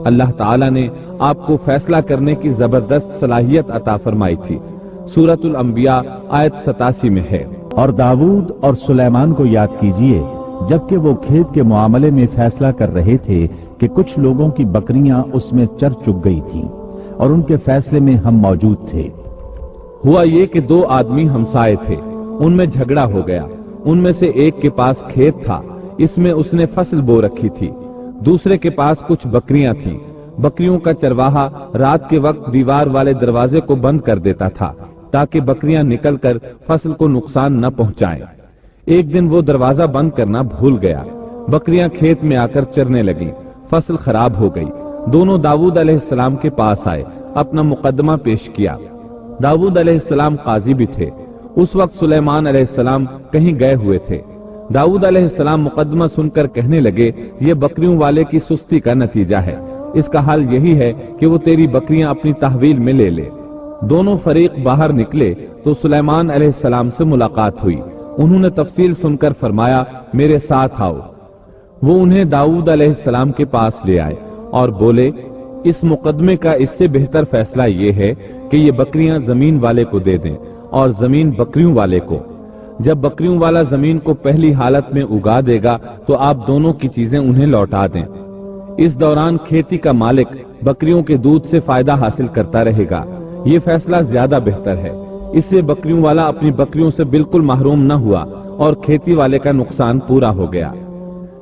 اللہ تعالیٰ نے آپ کو فیصلہ کرنے کی زبردست صلاحیت عطا فرمائی تھی۔ سورۃ الانبیاء آیت 87 میں ہے۔ اور داؤد اور سلیمان کو یاد کیجئے جبکہ وہ کھیت کے معاملے میں فیصلہ کر رہے تھے کہ کچھ لوگوں کی بکریاں اس میں چر چگ گئی تھیں اور ان کے فیصلے میں ہم موجود تھے۔ ہوا یہ کہ دو آدمی ہمسائے تھے، ان میں جھگڑا ہو گیا۔ ان میں سے ایک کے پاس کھیت تھا، اس میں اس نے فصل بو رکھی تھی، دوسرے کے پاس کچھ بکریاں تھیں۔ بکریوں کا چرواہا رات کے وقت دیوار والے دروازے کو بند کر دیتا تھا تاکہ بکریاں نکل کر فصل کو نقصان نہ پہنچائیں۔ ایک دن وہ دروازہ بند کرنا بھول گیا، بکریاں کھیت میں آ کر چرنے لگیں، فصل خراب ہو گئی۔ دونوں داؤد علیہ السلام کے پاس آئے، اپنا مقدمہ پیش کیا۔ داؤد علیہ السلام قاضی بھی تھے۔ اس وقت سلیمان علیہ السلام کہیں گئے ہوئے تھے۔ داؤد علیہ السلام مقدمہ سن کر کہنے لگے، یہ بکریوں والے کی سستی کا نتیجہ ہے، اس کا حل یہی ہے کہ وہ تیری بکریاں اپنی تحویل میں لے لے۔ دونوں فریق باہر نکلے تو سلیمان علیہ السلام سے ملاقات ہوئی۔ انہوں نے تفصیل سن کر فرمایا، میرے ساتھ آؤ۔ وہ انہیں داؤد علیہ السلام کے پاس لے آئے اور بولے، اس مقدمے کا اس سے بہتر فیصلہ یہ ہے کہ یہ بکریاں زمین والے کو دے دیں اور زمین بکریوں والے کو۔ جب بکریوں والا زمین کو پہلی حالت میں اگا دے گا تو آپ دونوں کی چیزیں انہیں لوٹا دیں۔ اس دوران کھیتی کا مالک بکریوں کے دودھ سے فائدہ حاصل کرتا رہے گا۔ یہ فیصلہ زیادہ بہتر ہے۔ اس سے بکریوں والا اپنی بکریوں سے بالکل محروم نہ ہوا اور کھیتی والے کا نقصان پورا ہو گیا۔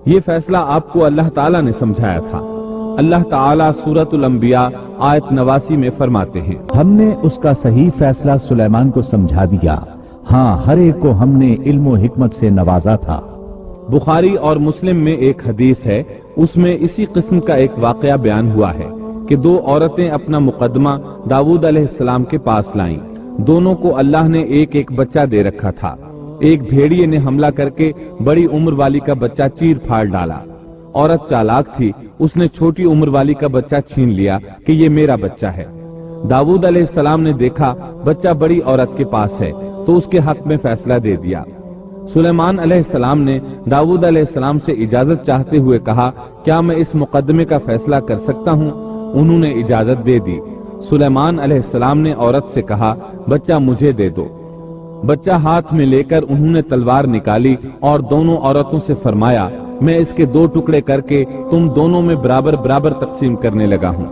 یہ فیصلہ آپ کو اللہ تعالیٰ نے سمجھایا تھا۔ اللہ تعالیٰ سورۃ الانبیاء آیت 89 میں فرماتے ہیں، ہم نے اس کا صحیح فیصلہ سلیمان کو سمجھا دیا، ہاں ہر ایک کو ہم نے علم و حکمت سے نوازا تھا۔ بخاری اور مسلم میں ایک حدیث ہے، اس میں اسی قسم کا ایک واقعہ بیان ہوا ہے کہ دو عورتیں اپنا مقدمہ داؤد علیہ السلام کے پاس لائیں۔ دونوں کو اللہ نے ایک ایک بچہ دے رکھا تھا۔ ایک بھیڑیے نے حملہ کر کے بڑی عمر والی کا بچہ چیر پھاڑ ڈالا۔ عورت چالاک تھی، اس نے چھوٹی عمر والی کا بچہ چھین لیا کہ یہ میرا بچہ ہے۔ داؤد علیہ السلام نے دیکھا بچہ بڑی عورت کے پاس ہے تو اس کے حق میں فیصلہ دے دیا۔ سلیمان علیہ السلام نے داؤد علیہ السلام سے اجازت چاہتے ہوئے کہا، کیا میں اس مقدمے کا فیصلہ کر سکتا ہوں؟ انہوں نے اجازت دے دی۔ سلیمان علیہ السلام نے عورت سے کہا، بچہ مجھے دے دو۔ بچہ ہاتھ میں لے کر انہوں نے تلوار نکالی اور دونوں عورتوں سے فرمایا، میں اس کے دو ٹکڑے کر کے تم دونوں میں برابر برابر تقسیم کرنے لگا ہوں۔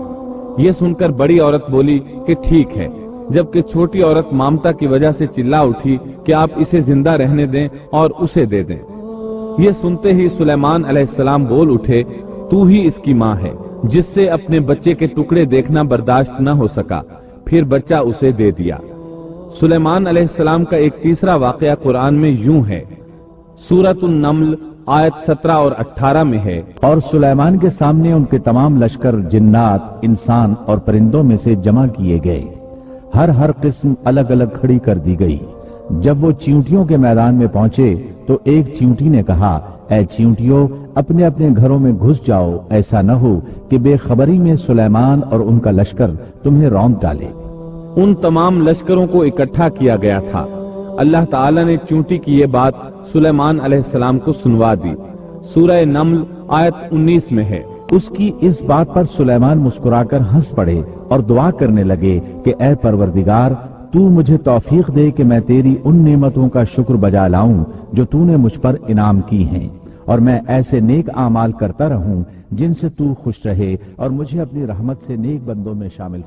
یہ سن کر بڑی عورت بولی کہ ٹھیک ہے، جبکہ چھوٹی عورت مامتا کی وجہ سے چلا اٹھی کہ آپ اسے زندہ رہنے دیں اور اسے دے دیں۔ یہ سنتے ہی سلیمان علیہ السلام بول اٹھے، تو ہی اس کی ماں ہے، جس سے اپنے بچے کے ٹکڑے دیکھنا برداشت نہ ہو سکا، پھر بچہ اسے دے دیا۔ سلیمان علیہ السلام کا ایک تیسرا واقعہ قرآن میں یوں ہے، سورۃ النمل آیت 17 اور 18 میں ہے، اور سلیمان کے سامنے ان کے تمام لشکر جنات، انسان اور پرندوں میں سے جمع کیے گئے، ہر قسم الگ الگ کھڑی کر دی گئی۔ جب وہ چیونٹیوں کے میدان میں پہنچے تو ایک چیونٹی نے کہا، اے چیونٹیوں، اپنے اپنے گھروں میں گھس جاؤ، ایسا نہ ہو کہ بے خبری میں سلیمان اور ان کا لشکر تمہیں روند ڈالے۔ ان تمام لشکروں کو اکٹھا کیا گیا تھا۔ اللہ تعالیٰ نے چیونٹی کی یہ بات سلیمان علیہ السلام کو سنوا دی۔ سورہ نمل آیت 19 میں ہے، اس کی اس بات پر سلیمان مسکرا کر ہنس پڑے اور دعا کرنے لگے کہ اے پروردگار، تو مجھے توفیق دے کہ میں تیری ان نعمتوں کا شکر بجا لاؤں جو تو نے مجھ پر انعام کی ہیں، اور میں ایسے نیک اعمال کرتا رہوں جن سے تو خوش رہے، اور مجھے اپنی رحمت سے نیک بندوں میں شامل